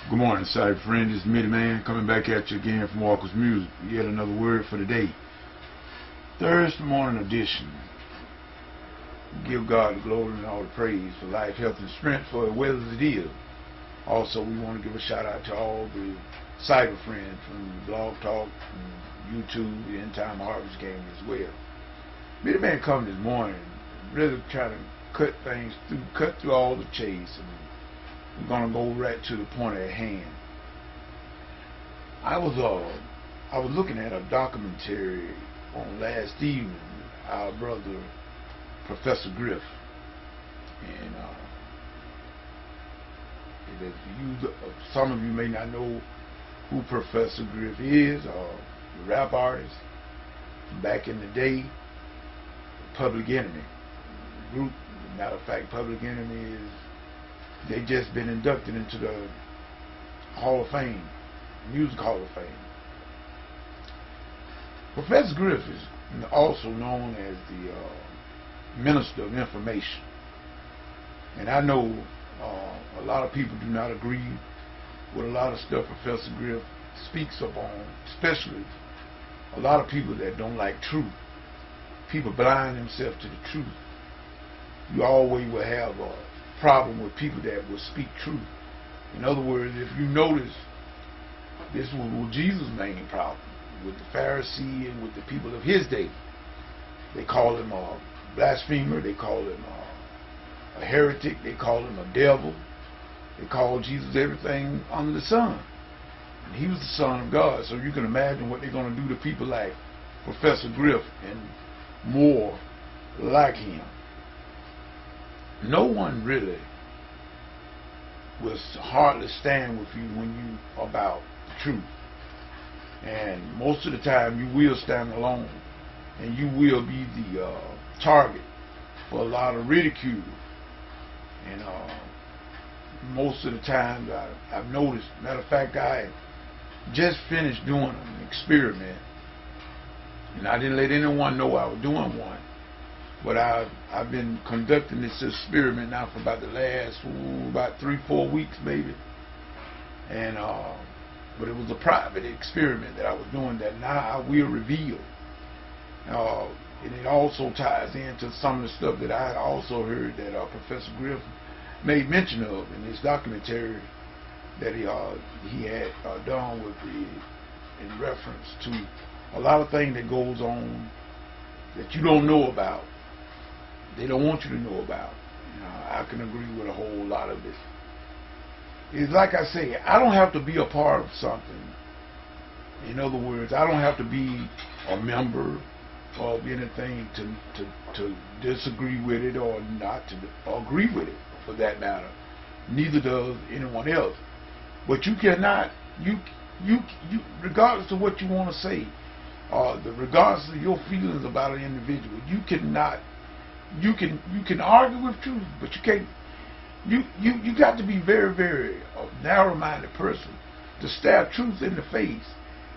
Good morning, cyber friend. This is Mitty Man coming back at you again from Walker's Music. Yet another word for the day. Thursday morning edition. Give God the glory and all the praise for life, health, and strength for as well as it is. Also, we want to give a shout out to all the cyber friends from Blog Talk, and YouTube, the End Time Harvest Game as well. Mitty Man coming this morning, really trying to cut through all the chase. We're gonna go right to the point at hand. I was looking at a documentary on last evening. Our brother Professor Griff, and some of you may not know who Professor Griff is, the rap artist back in the day, Public Enemy group. Matter of fact, Public Enemy is. They just been inducted into the Hall of Fame, Music Hall of Fame. Professor Griff is also known as the Minister of Information. And I know a lot of people do not agree with a lot of stuff Professor Griff speaks upon, especially a lot of people that don't like truth. People blind themselves to the truth. You always will have a problem with people that will speak truth. In other words, if you notice, this was Jesus' main problem with the Pharisee and with the people of his day. They call him a blasphemer, they call him a heretic, they call him a devil, they call Jesus everything under the sun. And he was the Son of God, so you can imagine what they're going to do to people like Professor Griff and more like him. No one really will hardly stand with you when you about the truth. And most of the time you will stand alone, and you will be the target for a lot of ridicule. And most of the time I've noticed, matter of fact, I just finished doing an experiment, and I didn't let anyone know I was doing one. But I've been conducting this experiment now for about the last about 3-4 weeks maybe, and but it was a private experiment that I was doing that now I will reveal, and it also ties into some of the stuff that I also heard that Professor Griff made mention of in this documentary that he had done in reference to a lot of things that goes on that you don't know about. They don't want you to know about. I can agree with a whole lot of it. It's like I say, I don't have to be a part of something. In other words, I don't have to be a member of anything to disagree with it or not to agree with it, for that matter. Neither does anyone else. But you cannot, you regardless of what you want to say, regardless of your feelings about an individual, you cannot. You can argue with truth, but you can't. You got to be very, very narrow-minded person to stare truth in the face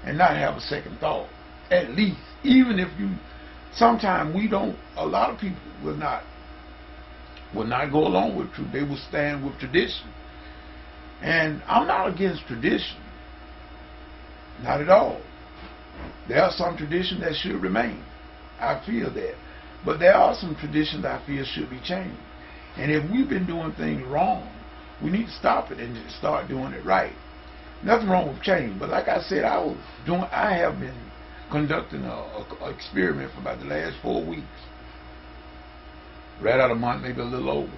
and not have a second thought. At least, even if you, sometimes we don't. A lot of people will not go along with truth. They will stand with tradition, and I'm not against tradition, not at all. There are some traditions that should remain. I feel that. But there are some traditions I feel should be changed. And if we've been doing things wrong, we need to stop it and start doing it right. Nothing wrong with change. But like I said, I have been conducting an experiment for about the last 4 weeks. Right out a month, maybe a little over.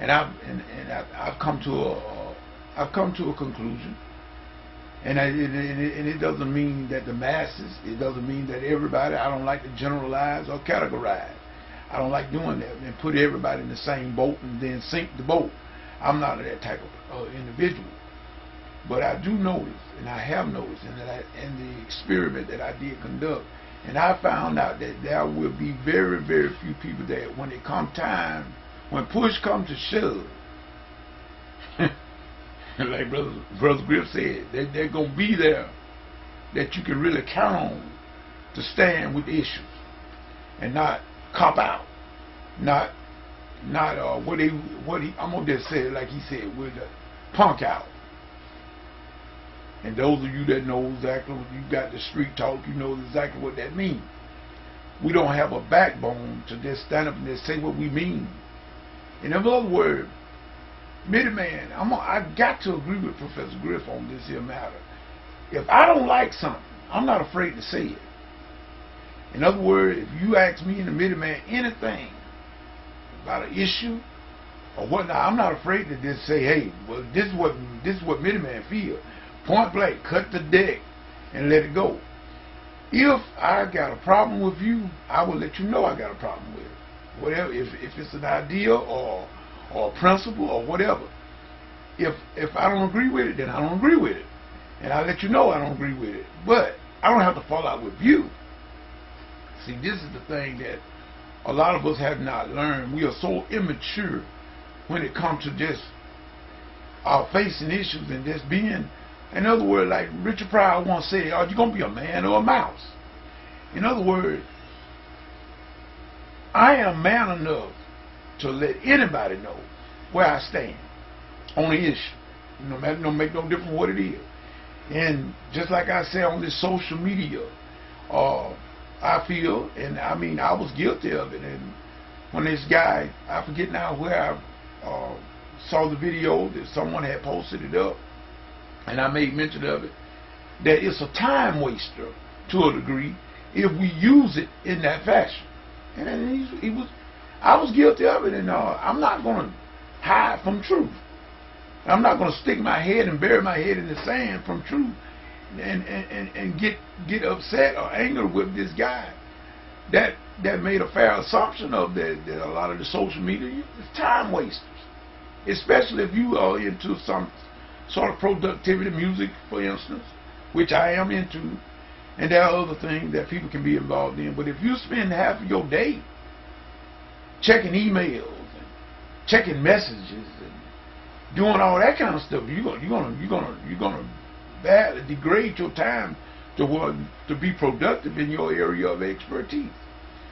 And I've come to a conclusion. And it doesn't mean that the masses, it doesn't mean that everybody, I don't like to generalize or categorize. I don't like doing that and put everybody in the same boat and then sink the boat. I'm not that type of individual. But I do notice, and I have noticed in the experiment that I did conduct, and I found out that there will be very, very few people that when it come time, when push comes to shove, like Brother Griff said, they're going to be there that you can really count on to stand with issues and not cop out, not I'm gonna just say it like he said, with the punk out. And those of you that know exactly what you got the street talk, you know exactly what that means. We don't have a backbone to just stand up and just say what we mean. In other words, Middleman, I got to agree with Professor Griff on this here matter. If I don't like something, I'm not afraid to say it. In other words, if you ask me in the Middleman anything about an issue or whatnot, I'm not afraid to just say, hey, well, this is what Middleman feel. Point blank, cut the deck and let it go. If I got a problem with you, I will let you know I got a problem with it. Whatever, if it's an idea or a principle or whatever. If I don't agree with it, then I don't agree with it. And I let you know I don't agree with it. But I don't have to fall out with you. See, this is the thing that a lot of us have not learned. We are so immature when it comes to just facing issues and just being, in other words, like Richard Pryor once said, are you going to be a man or a mouse? In other words, I am man enough to let anybody know where I stand on the issue. No matter, no make no difference what it is. And just like I said on this social media, I feel, and I mean, I was guilty of it. And when this guy, I forget now where I saw the video that someone had posted it up, and I made mention of it, that it's a time waster to a degree if we use it in that fashion. And I was guilty of it, and I'm not going to hide from truth. I'm not going to stick my head and bury my head in the sand from truth and get upset or angry with this guy that made a fair assumption of that a lot of the social media is time wasters, especially if you are into some sort of productivity music, for instance, which I am into, and there are other things that people can be involved in. But if you spend half of your day checking emails and checking messages and doing all that kind of stuff, you're gonna badly degrade your time to be productive in your area of expertise.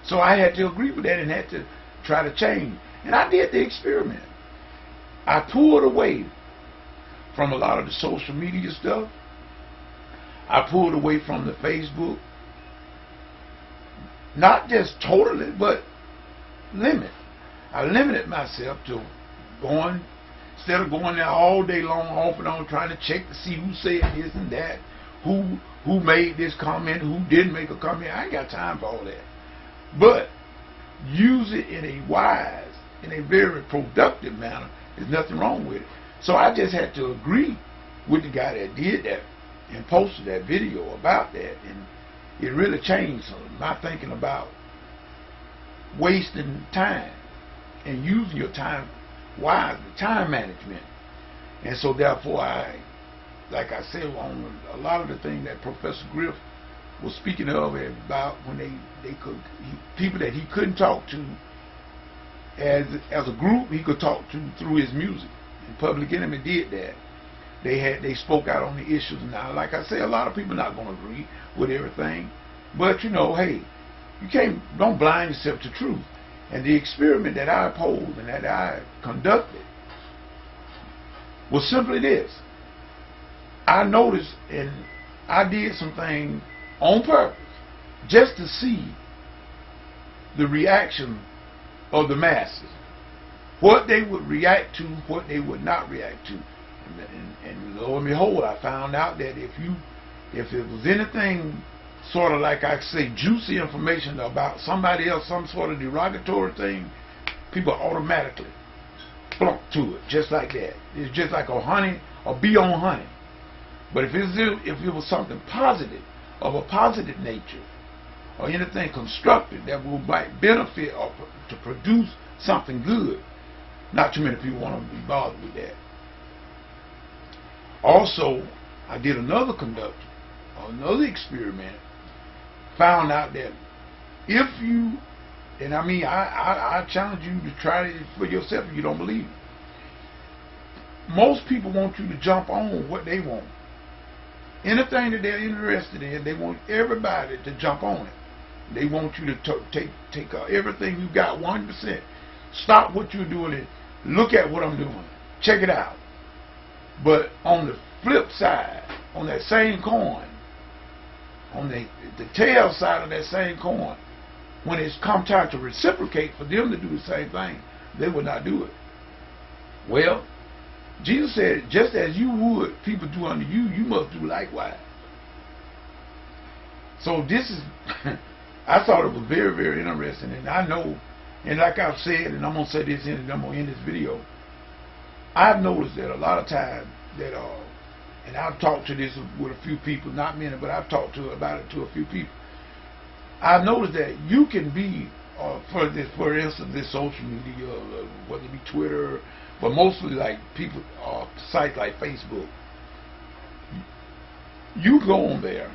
So I had to agree with that and had to try to change. And I did the experiment. I pulled away from a lot of the social media stuff. I pulled away from the Facebook. Not just totally, but limit. I limited myself to going, instead of going there all day long, off and on, trying to check to see who said this and that, who made this comment, who didn't make a comment. I ain't got time for all that. But use it in a wise, in a very productive manner. There's nothing wrong with it. So I just had to agree with the guy that did that and posted that video about that, and it really changed my thinking about wasting time and using your time wisely, time management. And so therefore like I said, on a lot of the things that Professor Griff was speaking of about when people that he couldn't talk to as a group, he could talk to through his music. And Public Enemy did that. They spoke out on the issues. Now, like I say, a lot of people are not going to agree with everything, but you know, hey, don't blind yourself to truth. And the experiment that I opposed and that I conducted was simply this. I noticed and I did some things on purpose just to see the reaction of the masses, what they would react to, what they would not react to. And lo and behold, I found out that if it was anything sort of like I say juicy information about somebody else, some sort of derogatory thing, people automatically flunk to it just like that. It's just like a bee on honey. But if it was something positive, of a positive nature, or anything constructive that might benefit or to produce something good, not too many people want to be bothered with that. Also, I did another experiment, found out that if you, and I mean, I challenge you to try it for yourself if you don't believe it. Most people want you to jump on what they want. Anything that they're interested in, they want everybody to jump on it. They want you to take everything you got 100%. Stop what you're doing and look at what I'm doing. Check it out. But on the flip side, on that same coin, on the tail side of that same coin, when it's come time to reciprocate for them to do the same thing, they will not do it. Well, Jesus said, just as you would people do unto you, you must do likewise. So this is, I thought it was very, very interesting. And I know, and like I've said, and I'm going to say this and I'm going to end this video, I've noticed that a lot of times that, and I've talked to this with a few people, not many, but I've talked about it to a few people. I've noticed that you can be, for instance, this social media, whether it be Twitter, but mostly like people, sites like Facebook. You go on there,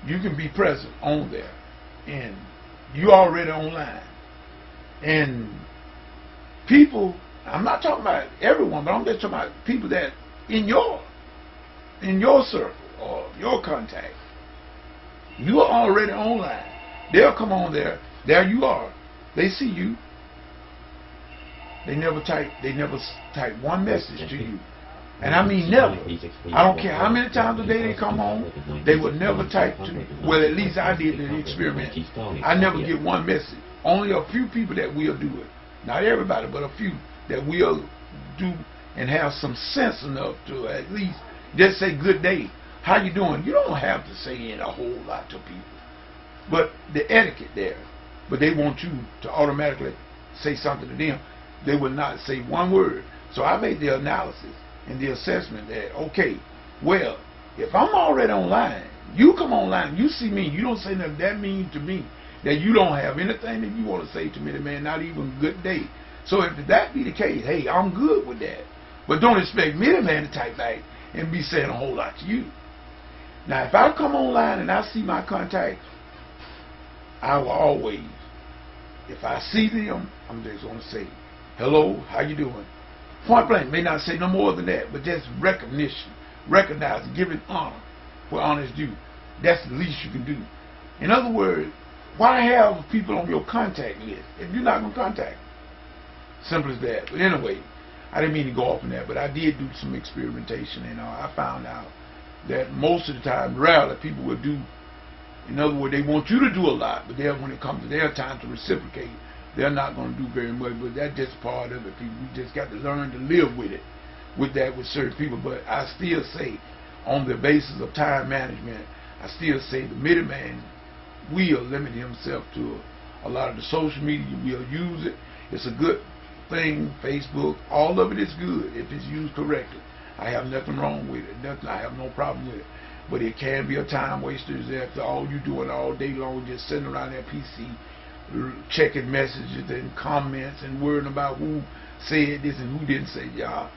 you can be present on there, and you already online. And people, I'm not talking about everyone, but I'm just talking about people that in your circle or your contact, you are already online. They'll come on there. There you are. They see you. They never type one message to you. And I mean never. I don't care how many times a day they come on, they would never type to me. Well, at least I did the experiment. I never get one message. Only a few people that will do it. Not everybody, but a few that will do and have some sense enough to at least just say good day. How you doing? You don't have to say it a whole lot to people. But the etiquette there. But they want you to automatically say something to them. They will not say one word. So I made the analysis and the assessment that, okay, well, if I'm already online, you come online, you see me, you don't say nothing that mean to me that you don't have anything that you want to say to me, man, not even good day. So if that be the case, hey, I'm good with that. But don't expect me, the man, to type back and be saying a whole lot to you. Now, if I come online and I see my contacts, I will always, if I see them, I'm just going to say, hello, how you doing? Point blank, may not say no more than that, but just recognition, recognize, giving honor where honor is due. That's the least you can do. In other words, why have people on your contact list if you're not going to contact them? Simple as that. But anyway, I didn't mean to go off on that, but I did do some experimentation, and I found out that most of the time, rarely people will do. In other words, they want you to do a lot, but then when it comes to their time to reciprocate, they're not going to do very much. But that's just part of it. People, we just got to learn to live with it, with certain people. But I still say, on the basis of time management, I still say the middleman will limit himself to a lot of the social media. We'll use it. It's a good thing. Facebook, all of it is good if it's used correctly. I have nothing wrong with it. Nothing. I have no problem with it. But it can be a time waster if all you doing all day long just sitting around that PC checking messages and comments and worrying about who said this and who didn't say y'all.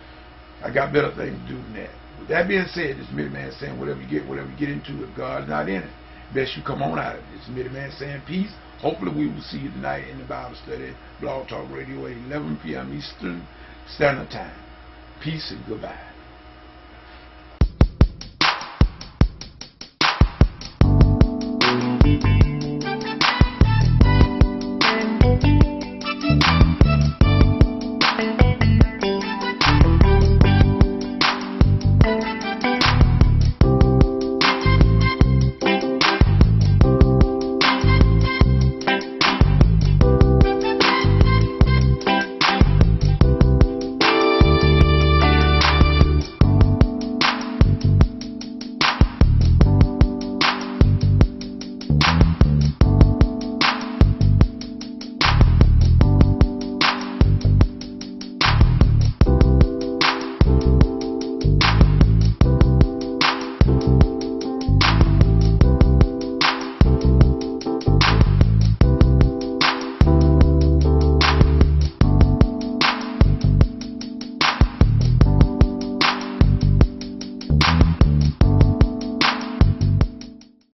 I got better things to do than that. With that being said, this middleman saying whatever you get into, if God's not in it, best you come on out of it. This middleman saying peace. Hopefully we will see you tonight in the Bible study, Blog Talk Radio at 11 p.m. Eastern Standard Time. Peace and goodbye.